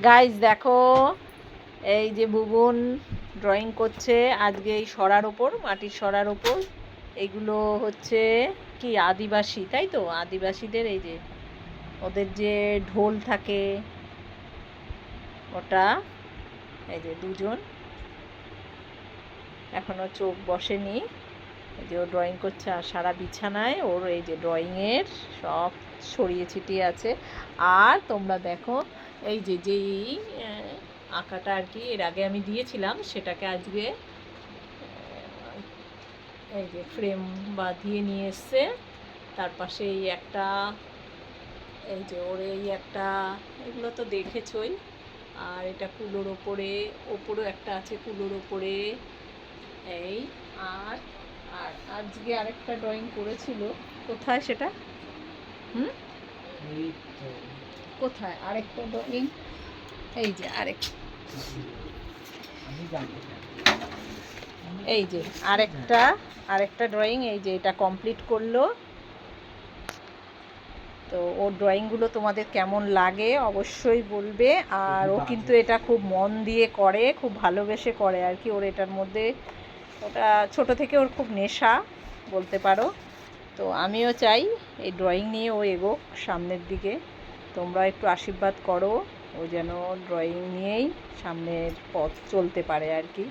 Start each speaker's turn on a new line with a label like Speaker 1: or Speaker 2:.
Speaker 1: Guys দেখো, এই যে বুবুন ড্রয়িং করছে আজকে এই সরার ওপর, মাটির সরার ওপর। এগুলো হচ্ছে কি আদিবাসী, তাই তো? আদিবাসীদের এই যে ওদের যে ঢোল থাকে ওটা, এই যে দুজন এখনো চোখ বসেনি। এই যে ও ড্রয়িং করছে আর সারা বিছানায় ওর এই যে ড্রয়িংয়ের সব ছড়িয়ে ছিটিয়ে আছে। আর তোমরা দেখো এই যে যেই আঁকাটা আর কি এর আগে আমি দিয়েছিলাম সেটাকে আজকে এই যে ফ্রেম বাঁধিয়ে নিয়ে এসছে। তার পাশে এই একটা, এই যে ওর এই একটা, এগুলো তো দেখেছই। আর এটা কুলোর ওপরে, ওপরেও একটা আছে কুলোর ওপরে এই। আর আর আজকে আরেকটা ড্রয়িং করেছিল, কোথায় সেটা? কোথায় আরেকটা ড্রয়িং? এই যে এই যে আরেকটা ড্রয়িং, এই যে এটা কমপ্লিট করলো। তো ওর ড্রয়িংগুলো তোমাদের কেমন লাগে অবশ্যই বলবে। আর ও কিন্তু এটা খুব মন দিয়ে করে, খুব ভালোবেসে করে আর কি। ওর এটার মধ্যে, ওটা ছোট থেকে ওর খুব নেশা বলতে পারো। তো আমিও চাই এই ড্রয়িং নিয়ে ও এগোক সামনের দিকে। তোমরা একটু আশীর্বাদ করো, ও যেন ড্রয়িং নিয়েই সামনের পথ চলতে পারে আর কি।